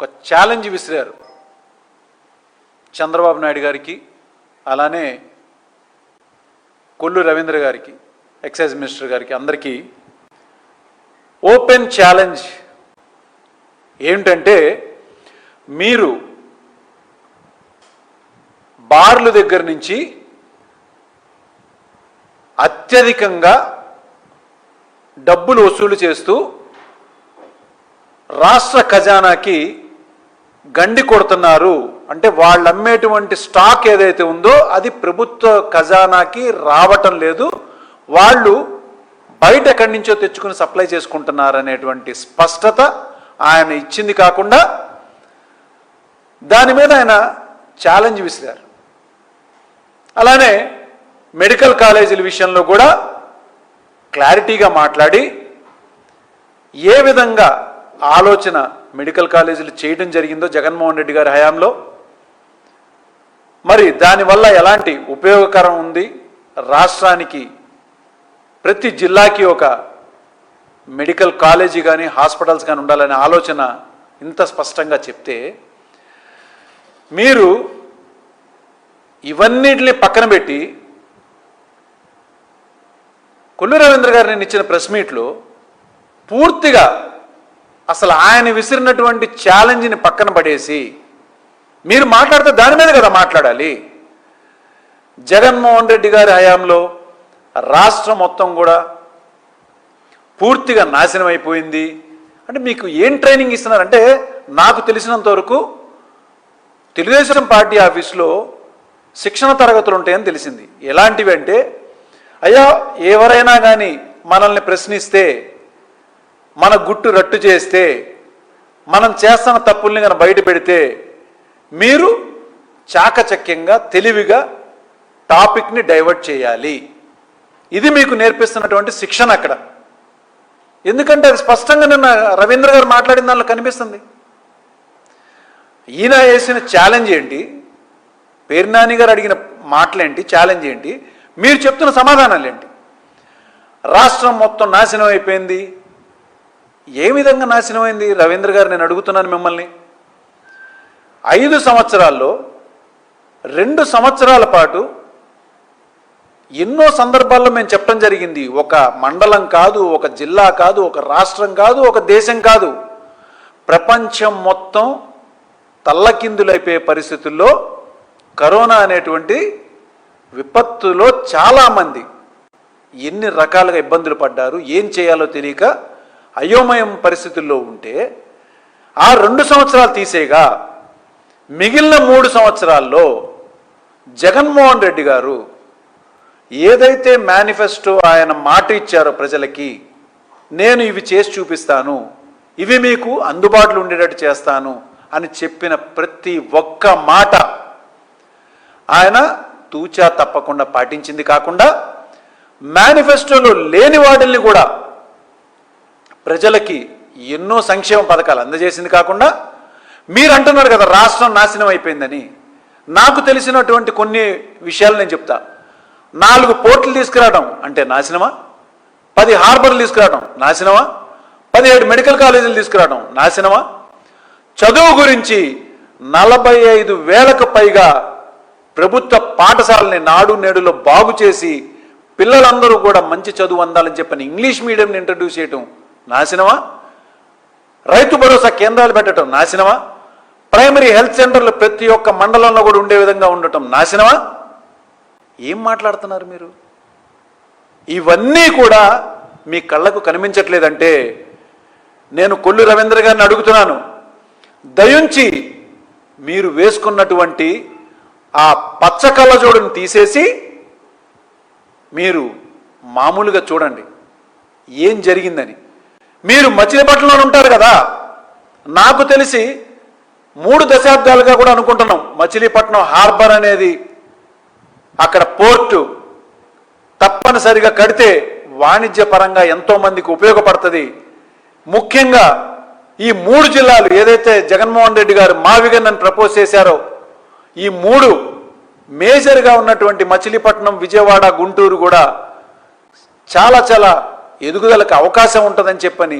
ఒక ఛాలెంజ్ విసిరారు చంద్రబాబు నాయుడు గారికి, అలానే కొల్లు రవీంద్ర గారికి, ఎక్సైజ్ మినిస్టర్ గారికి, అందరికీ ఓపెన్ ఛాలెంజ్ ఏమిటంటే, మీరు బార్ల దగ్గర నుంచి అత్యధికంగా డబ్బులు వసూలు చేస్తూ రాష్ట్ర ఖజానాకి గండి కొడుతున్నారు. అంటే వాళ్ళు అమ్మేటువంటి స్టాక్ ఏదైతే ఉందో అది ప్రభుత్వ ఖజానాకి రావటం లేదు, వాళ్ళు బయట ఎక్కడి నుంచో తెచ్చుకుని సప్లై చేసుకుంటున్నారు అనేటువంటి స్పష్టత ఆయన ఇచ్చింది. కాకుండా దాని మీద ఆయన ఛాలెంజ్ విసిరారు. అలానే మెడికల్ కాలేజీల విషయంలో కూడా క్లారిటీగా మాట్లాడి ఏ విధంగా ఆలోచన మెడికల్ కాలేజీలు చేయడం జరిగిందో జగన్మోహన్ రెడ్డి గారి హయాంలో, మరి దానివల్ల ఎలాంటి ఉపయోగకరం ఉంది, రాష్ట్రానికి ప్రతి జిల్లాకి ఒక మెడికల్ కాలేజీ కానీ హాస్పిటల్స్ కానీ ఉండాలనే ఆలోచన ఇంత స్పష్టంగా చెప్తే, మీరు ఇవన్నిటిని పక్కన పెట్టి కొల్లు రవీంద్ర గారిని ఇచ్చిన ప్రెస్ మీట్లో పూర్తిగా అసలు ఆయన విసిరినటువంటి ఛాలెంజ్ని పక్కన పడేసి మీరు మాట్లాడితే దాని మీద కదా మాట్లాడాలి. జగన్మోహన్ రెడ్డి గారి హయాంలో రాష్ట్రం మొత్తం కూడా పూర్తిగా నాశనం అయిపోయింది అంటే మీకు ఏం ట్రైనింగ్ ఇస్తున్నారంటే, నాకు తెలిసినంత వరకు తెలుగుదేశం పార్టీ ఆఫీసులో శిక్షణ తరగతులు ఉంటాయని తెలిసింది. ఎలాంటివి అంటే, అయ్యా ఎవరైనా కానీ మనల్ని ప్రశ్నిస్తే, మన గుట్టు రట్టు చేస్తే, మనం చేస్తున్న తప్పుల్ని కానీ బయట పెడితే మీరు చాకచక్యంగా తెలివిగా టాపిక్ని డైవర్ట్ చేయాలి. ఇది మీకు నేర్పిస్తున్నటువంటి శిక్షణ అక్కడ. ఎందుకంటే అది స్పష్టంగా నిన్న రవీంద్ర గారు మాట్లాడిన దానిలో కనిపిస్తుంది. ఈయన వేసిన ఛాలెంజ్ ఏంటి, పేర్నాని గారు అడిగిన మాటలేంటి, ఛాలెంజ్ ఏంటి, మీరు చెప్తున్న సమాధానాలు ఏంటి? రాష్ట్రం మొత్తం నాశనం అయిపోయింది. ఏ విధంగా నాశనమైంది రవీంద్ర గారు? నేను అడుగుతున్నాను మిమ్మల్ని. 5 సంవత్సరాల్లో 2 సంవత్సరాల పాటు ఎన్నో సందర్భాల్లో మేము చెప్పడం జరిగింది, ఒక మండలం కాదు, ఒక జిల్లా కాదు, ఒక రాష్ట్రం కాదు, ఒక దేశం కాదు, ప్రపంచం మొత్తం తల్లకిందులైపోయే పరిస్థితుల్లో కరోనా అనేటువంటి విపత్తులో చాలామంది ఎన్ని రకాలుగా ఇబ్బందులు పడ్డారు, ఏం చేయాలో తెలియక అయోమయం పరిస్థితుల్లో ఉంటే ఆ 2 సంవత్సరాలు తీసేగా మిగిలిన 3 సంవత్సరాల్లో జగన్మోహన్ రెడ్డి గారు ఏదైతే మేనిఫెస్టో ఆయన మాట ఇచ్చారో ప్రజలకి, నేను ఇవి చేసి చూపిస్తాను, ఇవి మీకు అందుబాటులో ఉండేటట్టు చేస్తాను అని చెప్పిన ప్రతి ఒక్క మాట ఆయన తూచా తప్పకుండా పాటించింది. కాకుండా మేనిఫెస్టోలో లేని వాటిల్ని కూడా ప్రజలకి ఎన్నో సంక్షేమ పథకాలు అందజేసింది. కాకుండా మీరు అంటున్నారు కదా రాష్ట్రం నాశనం అయిపోయిందని, నాకు తెలిసినటువంటి కొన్ని విషయాలు నేను చెప్తా. 4 పోర్టులు తీసుకురావడం అంటే నాశనమా? 10 హార్బర్లు తీసుకురావడం నాశనమా? 17 మెడికల్ కాలేజీలు తీసుకురావడం నాశనమా? చదువు గురించి 45,000కు పైగా ప్రభుత్వ పాఠశాలని నాడు నేడులో బాగు చేసి పిల్లలందరూ కూడా మంచి చదువు అందాలని చెప్పని ఇంగ్లీష్ మీడియంని ఇంట్రడ్యూస్ చేయటం నాశనమా? రైతు భరోసా కేంద్రాలు పెట్టడం నాశనమా? ప్రైమరీ హెల్త్ సెంటర్లు ప్రతి ఒక్క మండలంలో కూడా ఉండే విధంగా ఉండటం నాశనమా? ఏం మాట్లాడుతున్నారు మీరు? ఇవన్నీ కూడా మీ కళ్ళకు కనిపించట్లేదంటే నేను కొల్లు రవీంద్ర గారిని అడుగుతున్నాను, దయుంచి మీరు వేసుకున్నటువంటి ఆ పచ్చ కళ్ళజోడుని తీసేసి మీరు మామూలుగా చూడండి ఏం జరిగిందని. మీరు మచిలీపట్నంలో ఉంటారు కదా, నాకు తెలిసి 3 దశాబ్దాలుగా కూడా అనుకుంటున్నాం మచిలీపట్నం హార్బర్ అనేది అక్కడ పోర్టు తప్పనిసరిగా కడితే వాణిజ్య పరంగా ఎంతో మందికి ఉపయోగపడుతుంది. ముఖ్యంగా ఈ 3 జిల్లాలు ఏదైతే జగన్మోహన్ రెడ్డి గారు మావిగన్నని ప్రపోజ్ చేశారో, ఈ 3 మేజర్గా ఉన్నటువంటి మచిలీపట్నం, విజయవాడ, గుంటూరు కూడా చాలా చాలా ఎదుగుదలకు అవకాశం ఉంటుందని చెప్పని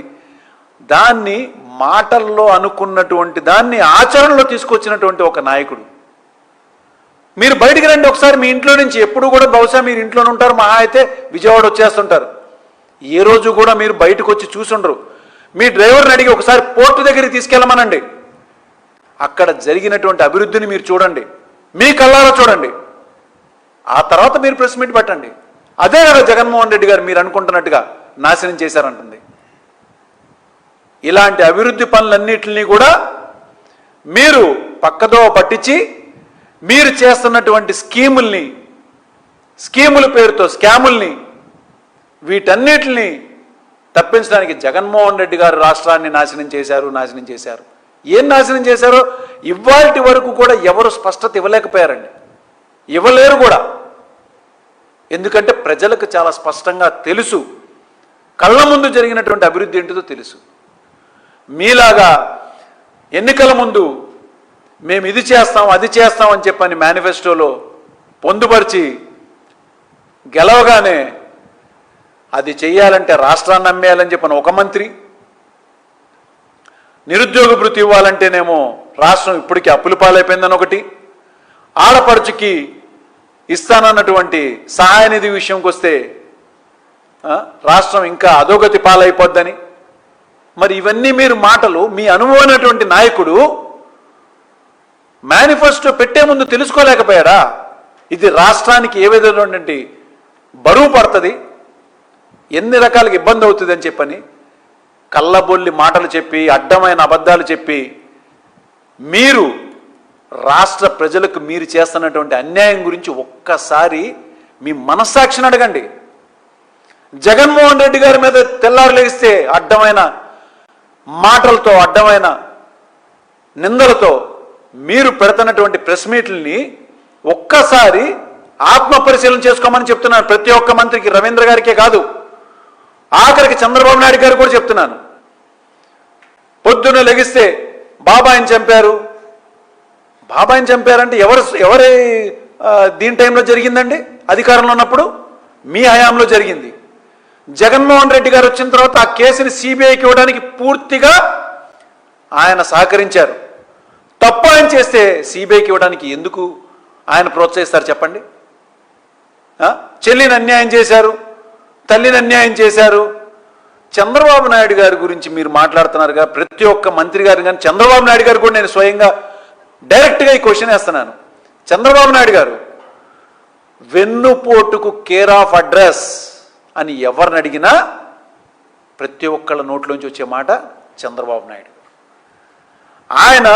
దాన్ని మాటల్లో అనుకున్నటువంటి దాన్ని ఆచరణలో తీసుకొచ్చినటువంటి ఒక నాయకుడు. మీరు బయటికి రండి ఒకసారి మీ ఇంట్లో నుంచి. ఎప్పుడు కూడా బహుశా మీరు ఇంట్లోనే ఉంటారు, మహా అయితే విజయవాడ వచ్చేస్తుంటారు. ఏ రోజు కూడా మీరు బయటకు వచ్చి చూసుండరు. మీ డ్రైవర్ని అడిగి ఒకసారి పోర్టు దగ్గరికి తీసుకెళ్ళమనండి. అక్కడ జరిగినటువంటి అభివృద్ధిని మీరు చూడండి, మీ కళ్ళారా చూడండి. ఆ తర్వాత మీరు ప్రెస్ మీట్ పెట్టండి. అదే కదా జగన్మోహన్ రెడ్డి గారు మీరు అనుకుంటున్నట్టుగా నాశనం చేశారంటుంది. ఇలాంటి అభివృద్ధి పనులన్నింటినీ కూడా మీరు పక్కదో పట్టించి మీరు చేస్తున్నటువంటి స్కీముల పేరుతో స్కాముల్ని వీటన్నిటిని తప్పించడానికి జగన్మోహన్ రెడ్డి గారు రాష్ట్రాన్ని నాశనం చేశారు. ఏం నాశనం చేశారో ఇవాల్టి వరకు కూడా ఎవరు స్పష్టత ఇవ్వలేకపోయారండి, ఇవ్వలేరు కూడా. ఎందుకంటే ప్రజలకు చాలా స్పష్టంగా తెలుసు, కళ్ళ ముందు జరిగినటువంటి అభివృద్ధి ఏంటిదో తెలుసు. మీలాగా ఎన్నికల ముందు మేము ఇది చేస్తాం అది చేస్తాం అని చెప్పని మేనిఫెస్టోలో పొందుపరిచి గెలవగానే అది చెయ్యాలంటే రాష్ట్రాన్ని అమ్మేయాలని చెప్పిన ఒక మంత్రి, నిరుద్యోగ భృతి ఇవ్వాలంటేనేమో రాష్ట్రం ఇప్పటికీ అప్పుల పాలైపోయిందని ఒకటి, ఆడపడుచుకి ఇస్తానన్నటువంటి సహాయ నిధి విషయంకి వస్తే రాష్ట్రం ఇంకా అధోగతి పాలైపోద్దని. మరి ఇవన్నీ మీరు మాటలు మీ అనుభవమైనటువంటి నాయకుడు మేనిఫెస్టో పెట్టే ముందు తెలుసుకోలేకపోయాడా? ఇది రాష్ట్రానికి ఏ విధమైనటువంటి బరువు పడుతుంది, ఎన్ని రకాలుగా ఇబ్బంది అవుతుంది అని చెప్పని కళ్ళబొల్లి మాటలు చెప్పి అడ్డమైన అబద్ధాలు చెప్పి మీరు రాష్ట్ర ప్రజలకు మీరు చేస్తున్నటువంటి అన్యాయం గురించి ఒక్కసారి మీ మనస్సాక్షిని అడగండి. జగన్మోహన్ రెడ్డి గారి మీద తెల్లారు లేస్తే అడ్డమైన మాటలతో అడ్డమైన నిందలతో మీరు పెడుతున్నటువంటి ప్రెస్ మీట్లని ఒక్కసారి ఆత్మ పరిశీలన చేసుకోమని చెప్తున్నాను. ప్రతి ఒక్క మంత్రికి, రవీంద్ర గారికే కాదు, ఆఖరికి చంద్రబాబు నాయుడు గారు కూడా చెప్తున్నాను. పొద్దున్న లెగిస్తే బాబాయిని చంపారంటే ఎవరి దీని టైంలో జరిగిందండి? అధికారంలో ఉన్నప్పుడు మీ హయాంలో జరిగింది. జగన్మోహన్ రెడ్డి గారు వచ్చిన తర్వాత ఆ కేసుని సిబిఐకి ఇవ్వడానికి పూర్తిగా ఆయన సహకరించారు. తప్పు ఆయన చేస్తే సిబిఐకి ఇవ్వడానికి ఎందుకు ఆయన ప్రోత్సహిస్తారు చెప్పండి? చెల్లిని అన్యాయం చేశారు, తల్లిని అన్యాయం చేశారు. చంద్రబాబు నాయుడు గారి గురించి మీరు మాట్లాడుతున్నారుగా, ప్రతి ఒక్క మంత్రి గారు కానీ చంద్రబాబు నాయుడు గారు కూడా నేను స్వయంగా డైరెక్ట్గా ఈ క్వశ్చన్ వేస్తున్నాను. చంద్రబాబు నాయుడు గారు వెన్నుపోటుకు కేర్ ఆఫ్ అడ్రస్ అని ఎవరిని అడిగినా ప్రతి ఒక్కళ్ళ నోట్లోంచి వచ్చే మాట చంద్రబాబు నాయుడు. ఆయన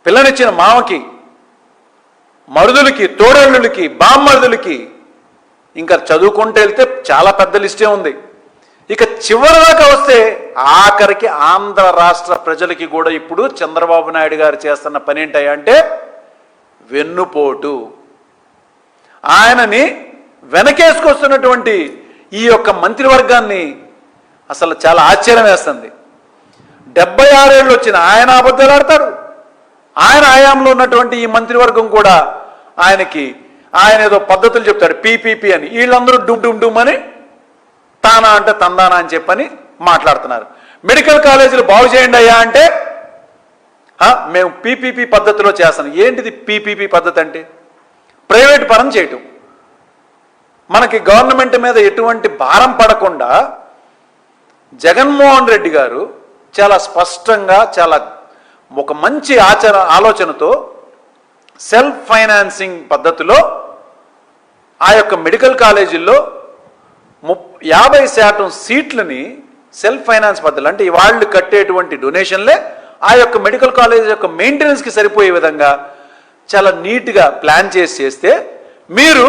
పిల్లనిచ్చిన మామకి, మరుదులకి, తోడళ్ళులకి, బామ్మరుదులకి, ఇంకా చదువుకుంటూ వెళ్తే చాలా పెద్ద లిస్టే ఉంది. ఇక చివరి దాకా వస్తే ఆఖరికి ఆంధ్ర రాష్ట్ర ప్రజలకి కూడా ఇప్పుడు చంద్రబాబు నాయుడు గారు చేస్తున్న పని ఏంటంటే వెన్నుపోటు. ఆయనని వెనకేసుకొస్తున్నటువంటి ఈ యొక్క మంత్రివర్గాన్ని అసలు చాలా ఆశ్చర్యం వేస్తుంది. 76 ఏళ్ళు వచ్చిన ఆయన అబద్ధాలు ఆడతారు. ఆయన హయాంలో ఉన్నటువంటి ఈ మంత్రివర్గం కూడా ఆయన ఏదో పద్ధతులు చెప్తాడు, పీపీపీ అని. వీళ్ళందరూ డుమ్ అని తానా అంటే తందానా అని చెప్పని మాట్లాడుతున్నారు. మెడికల్ కాలేజీలు బాగు చేయండి అయ్యా అంటే మేము పీపీపీ పద్ధతిలో చేస్తాం. ఏంటిది పీపీపీ పద్ధతి అంటే? ప్రైవేట్ పరం చేయటం. మనకి గవర్నమెంట్ మీద ఎటువంటి భారం పడకుండా జగన్మోహన్ రెడ్డి గారు చాలా స్పష్టంగా, చాలా ఒక మంచి ఆలోచనతో సెల్ఫ్ ఫైనాన్సింగ్ పద్ధతిలో ఆ యొక్క మెడికల్ కాలేజీల్లో 50% సీట్లని సెల్ఫ్ ఫైనాన్స్ పద్ధతులు, అంటే వాళ్ళు కట్టేటువంటి డొనేషన్లే ఆ యొక్క మెడికల్ కాలేజ్ యొక్క మెయింటెనెన్స్కి సరిపోయే విధంగా చాలా నీట్గా ప్లాన్ చేస్తే, మీరు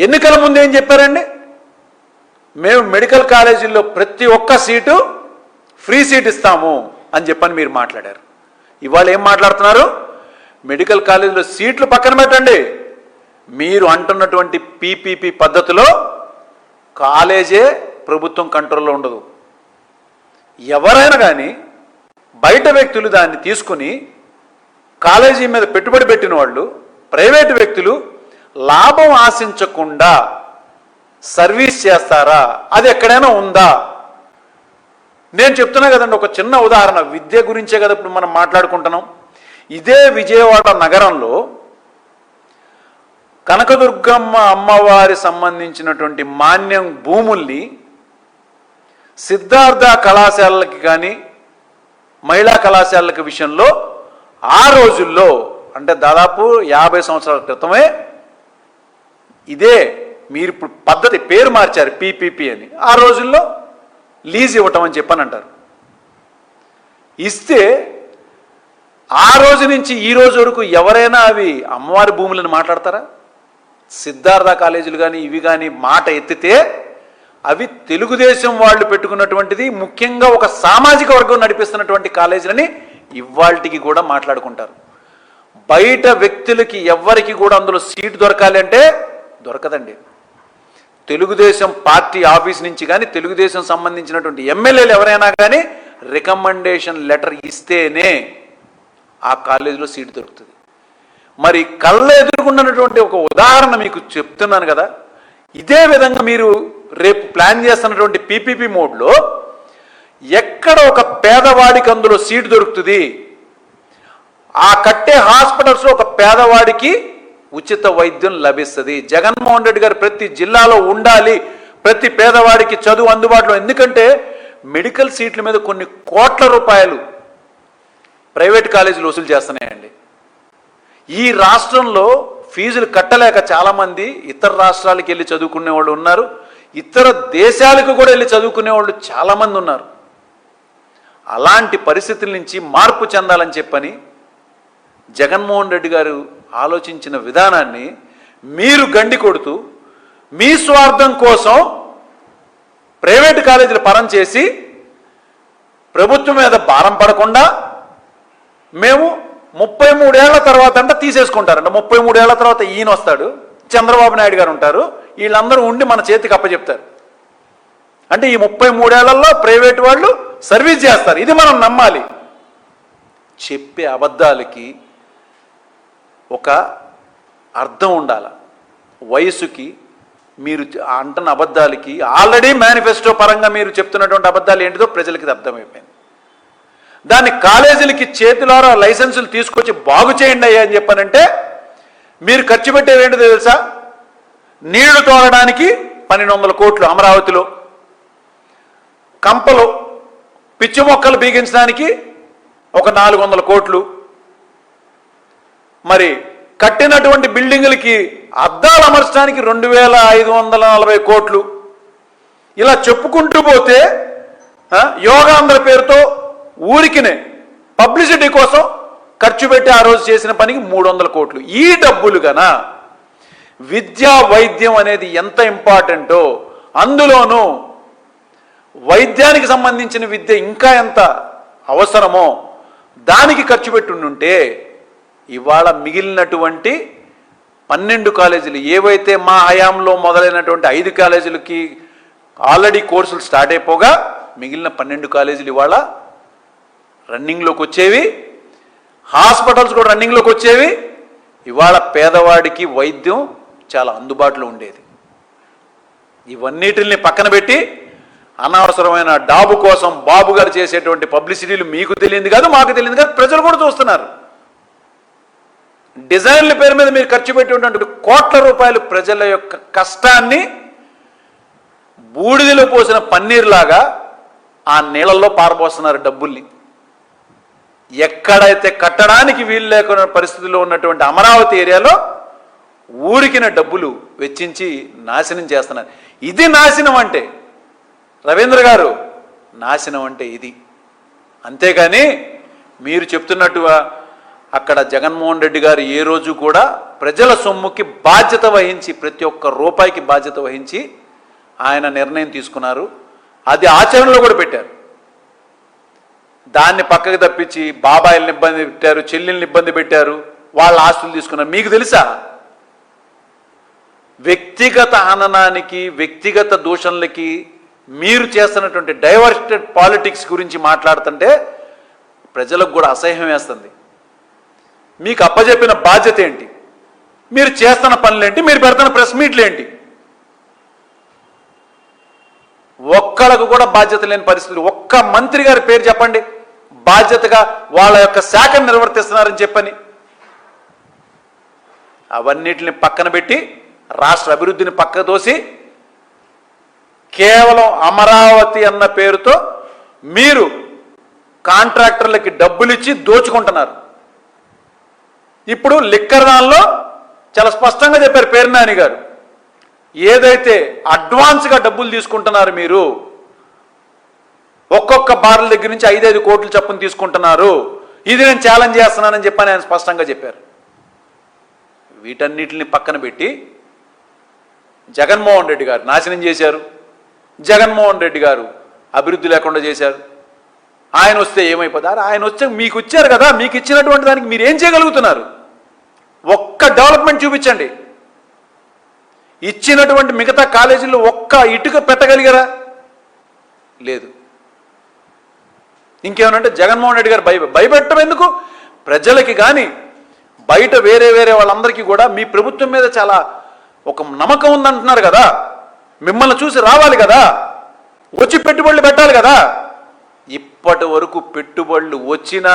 ఎన్నికల ముందు ఏం చెప్పారండి? మేము మెడికల్ కాలేజీల్లో ప్రతి ఒక్క సీటు ఫ్రీ సీట్ ఇస్తాము అని చెప్పని మీరు మాట్లాడారు. ఇవాళ ఏం మాట్లాడుతున్నారు? మెడికల్ కాలేజీలో సీట్లు పక్కన పెట్టండి, మీరు అంటున్నటువంటి పీపీపీ పద్ధతిలో కాలేజే ప్రభుత్వం కంట్రోల్లో ఉండదు. ఎవరైనా కానీ బయట వ్యక్తులు దాన్ని తీసుకుని కాలేజీ మీద పెట్టుబడి పెట్టిన వాళ్ళు, ప్రైవేటు వ్యక్తులు లాభం ఆశించకుండా సర్వీస్ చేస్తారా? అది ఎక్కడైనా ఉందా? నేను చెప్తున్నా కదండి, ఒక చిన్న ఉదాహరణ, విద్య గురించే కదా ఇప్పుడు మనం మాట్లాడుకుంటున్నాం. ఇదే విజయవాడ నగరంలో కనకదుర్గమ్మ అమ్మవారి సంబంధించినటువంటి మాన్యం భూముల్ని సిద్ధార్థ కళాశాలకి కానీ మహిళా కళాశాలకి విషయంలో ఆ రోజుల్లో, అంటే దాదాపు 50 సంవత్సరాల క్రితమే, ఇదే మీరు ఇప్పుడు పద్ధతి పేరు మార్చారు పీపీపీ అని, ఆ రోజుల్లో లీజ్ ఇవ్వటం అని చెప్పని అంటారు. ఇస్తే ఆ రోజు నుంచి ఈ రోజు వరకు ఎవరైనా అవి అమ్మవారి భూములను మాట్లాడతారా? సిద్ధార్థ కాలేజీలు కానీ ఇవి కానీ మాట ఎత్తితే అవి తెలుగుదేశం వాళ్ళు పెట్టుకున్నటువంటిది, ముఖ్యంగా ఒక సామాజిక వర్గం నడిపిస్తున్నటువంటి కాలేజీలని ఇవాళకి కూడా మాట్లాడుకుంటారు. బయట వ్యక్తులకి ఎవ్వరికి కూడా అందులో సీటు దొరకాలి అంటే దొరకదండి. తెలుగుదేశం పార్టీ ఆఫీస్ నుంచి కానీ తెలుగుదేశం సంబంధించినటువంటి ఎమ్మెల్యేలు ఎవరైనా కానీ రికమెండేషన్ లెటర్ ఇస్తేనే ఆ కాలేజీలో సీటు దొరుకుతుంది. మరి కళ్ళ ఎదుర్కొన్నటువంటి ఒక ఉదాహరణ మీకు చెప్తున్నాను కదా. ఇదే విధంగా మీరు రేపు ప్లాన్ చేస్తున్నటువంటి పీపీపీ మోడ్లో ఎక్కడ ఒక పేదవాడికి అందులో సీటు దొరుకుతుంది, ఆ కట్టే హాస్పిటల్స్లో ఒక పేదవాడికి ఉచిత వైద్యం లభిస్తుంది. జగన్మోహన్ రెడ్డి గారు ప్రతి జిల్లాలో ఉండాలి, ప్రతి పేదవాడికి చదువు అందుబాటులో. ఎందుకంటే మెడికల్ సీట్ల మీద కొన్ని కోట్ల రూపాయలు ప్రైవేట్ కాలేజీలు వసూలు చేస్తున్నాయండి. ఈ రాష్ట్రంలో ఫీజులు కట్టలేక చాలామంది ఇతర రాష్ట్రాలకు వెళ్ళి చదువుకునే వాళ్ళు ఉన్నారు, ఇతర దేశాలకు కూడా వెళ్ళి చదువుకునే వాళ్ళు చాలామంది ఉన్నారు. అలాంటి పరిస్థితుల నుంచి మార్పు చెందాలని చెప్పని జగన్మోహన్ రెడ్డి గారు ఆలోచించిన విధానాన్ని మీరు గండి కొడుతూ మీ స్వార్థం కోసం ప్రైవేటు కాలేజీలు పరం చేసి ప్రభుత్వం మీద భారం పడకుండా మేము 33 ఏళ్ల తర్వాత అంట తీసేసుకుంటారంట. 33 ఏళ్ల తర్వాత ఈయన వస్తాడు, చంద్రబాబు నాయుడు గారు ఉంటారు, వీళ్ళందరూ ఉండి మన చేతికి అప్పచెప్తారు. అంటే ఈ 33 ఏళ్లలో ప్రైవేటు వాళ్ళు సర్వీస్ చేస్తారు. ఇది మనం నమ్మాలి. చెప్పే అబద్ధాలకి ఒక అర్థం ఉండాలి. వయసుకి మీరు అంటున్న అబద్ధాలకి ఆల్రెడీ మేనిఫెస్టో పరంగా మీరు చెప్తున్నటువంటి అబద్ధాలు ఏంటిదో ప్రజలకి అర్థమైపోయింది. దాన్ని కాలేజీలకి చేతులారా లైసెన్సులు తీసుకొచ్చి బాగు చేయండి అయ్యా అని చెప్పానంటే మీరు ఖర్చు పెట్టేది ఏంటో తెలుసా? నీళ్లు తోలడానికి 1200 కోట్లు అమరావతిలో, కంపలు పిచ్చి మొక్కలు బీగించడానికి ఒక 400 కోట్లు, మరి కట్టినటువంటి బిల్డింగులకి అద్దాలు అమర్చడానికి 2540 కోట్లు. ఇలా చెప్పుకుంటూ పోతే యోగాంధ్ర పేరుతో ఊరికినే పబ్లిసిటీ కోసం ఖర్చు పెట్టి ఆ రోజు చేసిన పనికి 300 కోట్లు. ఈ డబ్బులు గనా విద్యా వైద్యం అనేది ఎంత ఇంపార్టెంటో, అందులోనూ వైద్యానికి సంబంధించిన విద్య ఇంకా ఎంత అవసరమో దానికి ఖర్చు పెట్టుంటే ఇవాళ మిగిలినటువంటి 12 కాలేజీలు ఏవైతే మా హయాంలో మొదలైనటువంటి 5 కాలేజీలకి ఆల్రెడీ కోర్సులు స్టార్ట్ అయిపోగా మిగిలిన 12 కాలేజీలు ఇవాళ రన్నింగ్లోకి వచ్చేవి, హాస్పిటల్స్ కూడా రన్నింగ్లోకి వచ్చేవి. ఇవాళ పేదవాడికి వైద్యం చాలా అందుబాటులో ఉండేది. ఇవన్నిటిని పక్కన పెట్టి అనవసరమైన డాబు కోసం బాబు గారు చేసేటువంటి పబ్లిసిటీలు మీకు తెలియదు కాదు, మాకు తెలియదు కాదు, ప్రజలు కూడా చూస్తున్నారు. డిజైన్ల పేరు మీద మీరు ఖర్చు పెట్టేటువంటి కోట్ల రూపాయలు ప్రజల యొక్క కష్టాన్ని బూడిదలో పోసిన పన్నీర్లాగా ఆ నీళ్ళల్లో పారబోస్తున్నారు డబ్బుల్ని. ఎక్కడైతే కట్టడానికి వీలు లేకున్న పరిస్థితుల్లో ఉన్నటువంటి అమరావతి ఏరియాలో ఊరికిన డబ్బులు వెచ్చించి నాశనం చేస్తున్నారు. ఇది నాశనం అంటే, రవీంద్ర గారు, నాశనం అంటే ఇది. అంతేగాని మీరు చెప్తున్నట్టుగా అక్కడ జగన్మోహన్ రెడ్డి గారు ఏ రోజు కూడా ప్రజల సొమ్ముకి బాధ్యత వహించి, ప్రతి ఒక్క రూపాయికి బాధ్యత వహించి ఆయన నిర్ణయం తీసుకున్నారు. అది ఆచరణలో కూడా పెట్టారు. దాన్ని పక్కకు తప్పించి బాబాయిల్ని ఇబ్బంది పెట్టారు, చెల్లెల్ని ఇబ్బంది పెట్టారు, వాళ్ళ ఆస్తులు తీసుకున్నారు. మీకు తెలుసా? వ్యక్తిగత హననానికి, వ్యక్తిగత దూషణలకి మీరు చేస్తున్నటువంటి డైవర్టెడ్ పాలిటిక్స్ గురించి మాట్లాడుతుంటే ప్రజలకు కూడా అసహ్యం వేస్తుంది. మీకు అప్పచెప్పిన బాధ్యత ఏంటి? మీరు చేస్తున్న పనులేంటి? మీరు పెడుతున్న ప్రెస్ మీట్లు ఏంటి? ఒక్కళ్ళకు కూడా బాధ్యత లేని పరిస్థితులు. ఒక్క మంత్రి గారి పేరు చెప్పండి బాధ్యతగా వాళ్ళ యొక్క శాఖను నిర్వర్తిస్తున్నారని చెప్పని. అవన్నిటిని పక్కన పెట్టి రాష్ట్ర అభివృద్ధిని పక్క తోసి కేవలం అమరావతి అన్న పేరుతో మీరు కాంట్రాక్టర్లకి డబ్బులు ఇచ్చి దోచుకుంటున్నారు. ఇప్పుడు లిక్కర్ దానిలో చాలా స్పష్టంగా చెప్పారు పేర్నాని గారు, ఏదైతే అడ్వాన్స్గా డబ్బులు తీసుకుంటున్నారు మీరు, ఒక్కొక్క బార్ల దగ్గర నుంచి 5-5 కోట్లు చొప్పున తీసుకుంటున్నారు, ఇది నేను ఛాలెంజ్ చేస్తున్నానని చెప్పని ఆయన స్పష్టంగా చెప్పారు. వీటన్నిటిని పక్కన పెట్టి జగన్మోహన్ రెడ్డి గారు నాశనం చేశారు, జగన్మోహన్ రెడ్డి గారు అభివృద్ధి లేకుండా చేశారు. ఆయన వస్తే ఏమైపోతారు? ఆయన వస్తే మీకు ఇచ్చారు కదా, మీకు ఇచ్చినటువంటి దానికి మీరు ఏం చేయగలుగుతున్నారు? ఒక్క డెవలప్మెంట్ చూపించండి. ఇచ్చినటువంటి మిగతా కాలేజీల్లో ఒక్క ఇటుక పెట్టగలిగారా? లేదు. ఇంకేమనంటే జగన్మోహన్ రెడ్డి గారు భయపెట్టడం ఎందుకు? ప్రజలకి కానీ బయట వేరే వాళ్ళందరికీ కూడా మీ ప్రభుత్వం మీద చాలా ఒక నమ్మకం ఉందంటున్నారు కదా, మిమ్మల్ని చూసి రావాలి కదా, వచ్చి పెట్టుబడులు పెట్టాలి కదా. ఇప్పటి వరకు పెట్టుబడులు వచ్చినా,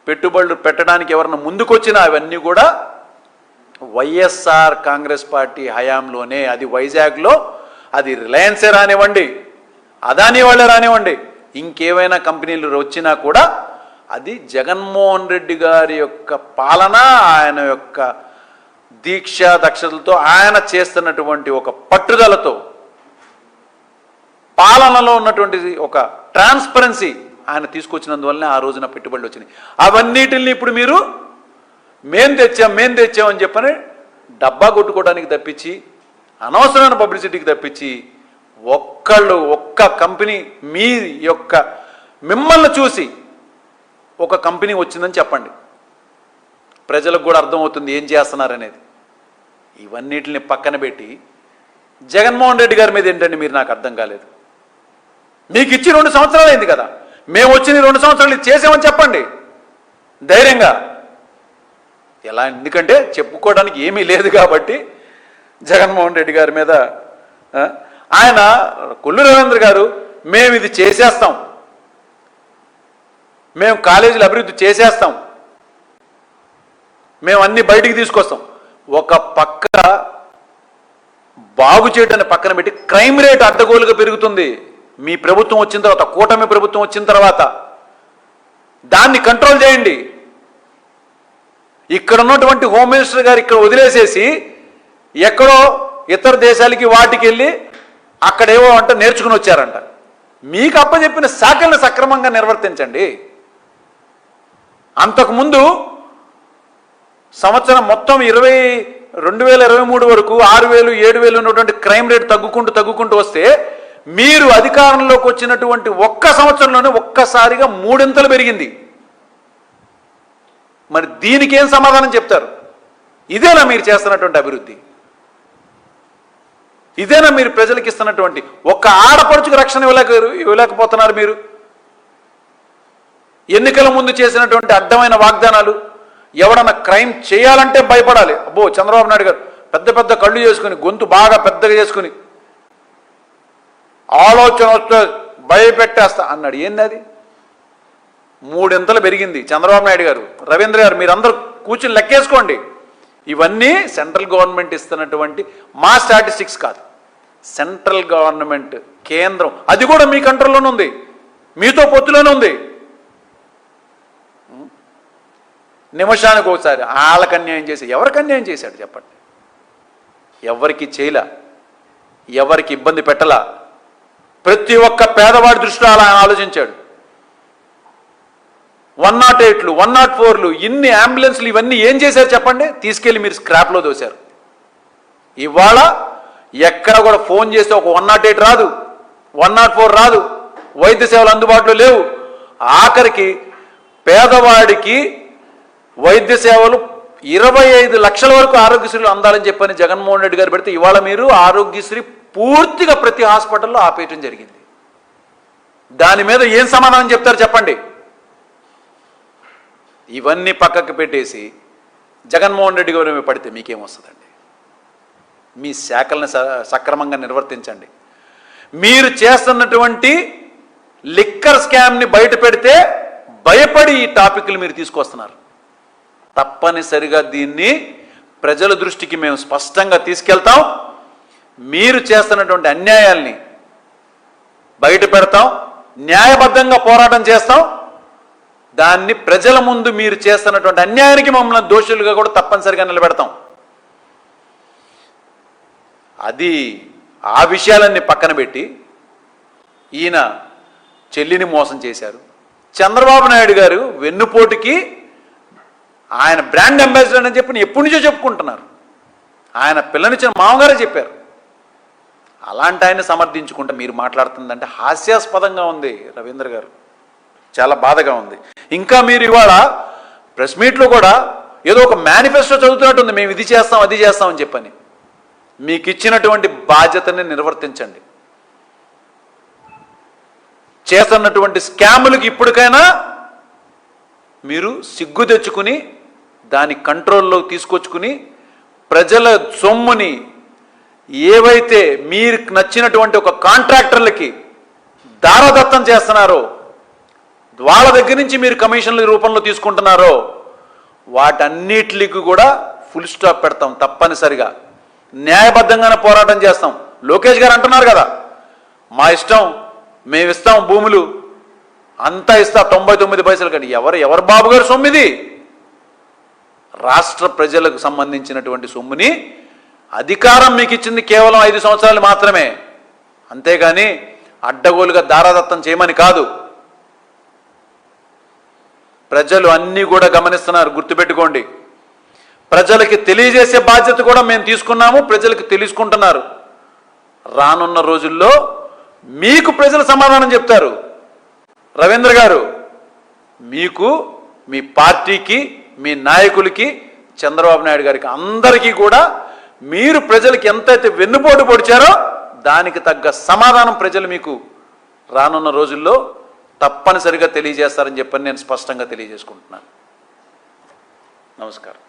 పెట్టుబడులు పెట్టడానికి ఎవరన్నా ముందుకొచ్చినా అవన్నీ కూడా వైఎస్ఆర్ కాంగ్రెస్ పార్టీ హయాంలోనే. అది వైజాగ్లో, అది రిలయన్సే రానివ్వండి, అదానీ వాళ్ళే రానివ్వండి, ఇంకేమైనా కంపెనీలు వచ్చినా కూడా అది జగన్మోహన్ రెడ్డి గారి యొక్క పాలన, ఆయన యొక్క దీక్ష దక్షతలతో, ఆయన చేస్తున్నటువంటి ఒక పట్టుదలతో, పాలనలో ఉన్నటువంటి ఒక ట్రాన్స్పరెన్సీ ఆయన తీసుకొచ్చినందువల్లనే ఆ రోజున పెట్టుబడులు వచ్చినాయి. అవన్నిటిని ఇప్పుడు మీరు మేం తెచ్చామని చెప్పని డబ్బా కొట్టుకోవడానికి తప్పించి, అనవసరమైన పబ్లిసిటీకి తప్పించి, ఒక్క కంపెనీ మీ యొక్క మిమ్మల్ని చూసి ఒక కంపెనీ వచ్చిందని చెప్పండి, ప్రజలకు కూడా అర్థమవుతుంది ఏం చేస్తున్నారనేది. ఇవన్నిటిని పక్కన పెట్టి జగన్మోహన్ రెడ్డి గారి మీద ఏంటండి మీరు? నాకు అర్థం కాలేదు. మీకు ఇచ్చి 2 సంవత్సరాలు అయింది కదా, మేము వచ్చిన 2 సంవత్సరాలు ఇది చేసామని చెప్పండి ధైర్యంగా. ఎలా? ఎందుకంటే చెప్పుకోవడానికి ఏమీ లేదు కాబట్టి జగన్మోహన్ రెడ్డి గారి మీద. ఆయన కొల్లు రవీంద్ర గారు మేము ఇది చేసేస్తాం, మేము కాలేజీలు అభివృద్ధి చేసేస్తాం, మేము అన్ని బయటికి తీసుకొస్తాం. ఒక పక్క బాగు చేయడాన్ని పక్కన పెట్టి క్రైమ్ రేట్ అడ్డగోలుగా పెరుగుతుంది. మీ ప్రభుత్వం వచ్చిన తర్వాత, కూటమి ప్రభుత్వం వచ్చిన తర్వాత దాన్ని కంట్రోల్ చేయండి. ఇక్కడ ఉన్నటువంటి హోమ్ మినిస్టర్ గారు ఇక్కడ వదిలేసేసి ఎక్కడో ఇతర దేశాలకి వాటికి వెళ్ళి అక్కడేవో అంట నేర్చుకుని వచ్చారంట. మీకు అప్పచెప్పిన శాఖలను సక్రమంగా నిర్వర్తించండి. అంతకుముందు సంవత్సరం మొత్తం 2023 వరకు 6,000, 7,000 ఉన్నటువంటి క్రైమ్ రేట్ తగ్గుకుంటూ వస్తే, మీరు అధికారంలోకి వచ్చినటువంటి ఒక్క సంవత్సరంలోనే ఒక్కసారిగా 3 పెరిగింది. మరి దీనికి ఏం సమాధానం చెప్తారు? ఇదేనా మీరు చేస్తున్నటువంటి అభివృద్ధి? ఇదేనా మీరు ప్రజలకు ఇస్తున్నటువంటి? ఒక్క ఆడపడుచుకు రక్షణ ఇవ్వలేకపోతున్నారు మీరు. ఎన్నికల ముందు చేసినటువంటి అడ్డమైన వాగ్దానాలు, ఎవడన్నా క్రైమ్ చేయాలంటే భయపడాలి. అబ్బో, చంద్రబాబు నాయుడు గారు పెద్ద కళ్ళు చేసుకుని, గొంతు బాగా పెద్దగా చేసుకుని, ఆలోచన వస్తే భయపెట్టేస్తా అన్నాడు. ఏంది అది? 3 పెరిగింది. చంద్రబాబు నాయుడు గారు, రవీంద్ర గారు, మీరందరూ కూర్చుని లెక్కేసుకోండి. ఇవన్నీ సెంట్రల్ గవర్నమెంట్ ఇస్తున్నటువంటి మా స్టాటిస్టిక్స్ కాదు, సెంట్రల్ గవర్నమెంట్, కేంద్రం, అది కూడా మీ కంట్రోల్లోనే ఉంది, మీతో పొత్తులోనే ఉంది. నిమిషానికి ఒకసారి వాళ్ళకి అన్యాయం చేసి, ఎవరికి అన్యాయం చేశాడు చెప్పండి? ఎవరికి చేయలా, ఎవరికి ఇబ్బంది పెట్టలా. ప్రతి ఒక్క పేదవాడి దృష్టిలో అలా ఆలోచించాడు. 108లు, 104లు, ఇన్ని అంబులెన్స్లు, ఇవన్నీ ఏం చేశారు చెప్పండి? తీసుకెళ్ళి మీరు స్క్రాప్లో దోశారు. ఇవాళ ఎక్కడ కూడా ఫోన్ చేస్తే ఒక 108 రాదు, 104 రాదు, వైద్య సేవలు అందుబాటులో లేవు. ఆఖరికి పేదవాడికి వైద్య సేవలు 25 లక్షల వరకు ఆరోగ్యశ్రీలు అందాలని చెప్పని జగన్మోహన్ రెడ్డి గారు పెడితే, ఇవాళ మీరు ఆరోగ్యశ్రీ పూర్తిగా ప్రతి హాస్పిటల్లో ఆపేయటం జరిగింది. దాని మీద ఏం సమాధానం చెప్తారు చెప్పండి? ఇవన్నీ పక్కకు పెట్టేసి జగన్మోహన్ రెడ్డి గారు పడితే మీకేమొస్తుందండి? మీ శాఖలను సక్రమంగా నిర్వర్తించండి. మీరు చేస్తున్నటువంటి లిక్కర్ స్కామ్ని బయట పెడితే భయపడి ఈ టాపిక్లు మీరు తీసుకొస్తున్నారు. తప్పనిసరిగా దీన్ని ప్రజల దృష్టికి మేము స్పష్టంగా తీసుకెళ్తాం. మీరు చేస్తున్నటువంటి అన్యాయాల్ని బయట పెడతాం, న్యాయబద్ధంగా పోరాటం చేస్తాం. దాన్ని ప్రజల ముందు మీరు చేస్తున్నటువంటి అన్యాయానికి మమ్మల్ని దోషులుగా కూడా తప్పనిసరిగా నిలబెడతాం. అది ఆ విషయాలన్నీ పక్కన పెట్టి ఈయన చెల్లిని మోసం చేశారు. చంద్రబాబు నాయుడు గారు వెన్నుపోటుకి ఆయన బ్రాండ్ అంబాసిడర్ అని చెప్పి ఎప్పటి నుంచో చెప్పుకుంటున్నారు. ఆయన పిల్లనిచ్చిన మామగారే చెప్పారు. అలాంటి ఆయన సమర్థించుకుంటే మీరు మాట్లాడుతుందంటే హాస్యాస్పదంగా ఉంది రవీంద్ర గారు, చాలా బాధగా ఉంది. ఇంకా మీరు ఇవాళ ప్రెస్ మీట్లో కూడా ఏదో ఒక మేనిఫెస్టో చదువుతున్నట్టుంది, మేము ఇది చేస్తాం అది చేస్తామని చెప్పని. మీకు ఇచ్చినటువంటి బాధ్యతని నిర్వర్తించండి. చేస్తున్నటువంటి స్కాములకి ఇప్పటికైనా మీరు సిగ్గు తెచ్చుకుని దాని కంట్రోల్లోకి తీసుకొచ్చుకుని ప్రజల సొమ్ముని ఏవైతే మీరు నచ్చినటువంటి ఒక కాంట్రాక్టర్లకి దారదత్తం చేస్తున్నారో, వాళ్ళ దగ్గర నుంచి మీరు కమిషన్ల రూపంలో తీసుకుంటున్నారో, వాటన్నిటికి కూడా ఫుల్ స్టాప్ పెడతాం. తప్పనిసరిగా న్యాయబద్ధంగానే పోరాటం చేస్తాం. లోకేష్ గారు అంటున్నారు కదా, మా ఇష్టం, మేము ఇస్తాం భూములు అంతా ఇస్తా 99 పైసలు. కానీ ఎవరు బాబు గారు సొమ్మిది? రాష్ట్ర ప్రజలకు సంబంధించినటువంటి సొమ్ముని అధికారం మీకు ఇచ్చింది కేవలం 5 సంవత్సరాలు మాత్రమే, అంతేగాని అడ్డగోలుగా దారాదత్తం చేయమని కాదు. ప్రజలు అన్నీ కూడా గమనిస్తున్నారు, గుర్తుపెట్టుకోండి. ప్రజలకి తెలియజేసే బాధ్యత కూడా మేము తీసుకున్నాము, ప్రజలకు తెలుసుకుంటున్నారు. రానున్న రోజుల్లో మీకు ప్రజలు సమాధానం చెప్తారు. రవీంద్ర గారు, మీకు, మీ పార్టీకి, మీ నాయకులకి, చంద్రబాబు నాయుడు గారికి, అందరికీ కూడా మీరు ప్రజలకి ఎంతైతే వెన్నుపోటు పొడిచారో దానికి తగ్గ సమాధానం ప్రజలు మీకు రానున్న రోజుల్లో తప్పనిసరిగా తెలియజేస్తారని చెప్పని నేను స్పష్టంగా తెలియజేసుకుంటున్నాను. నమస్కారం.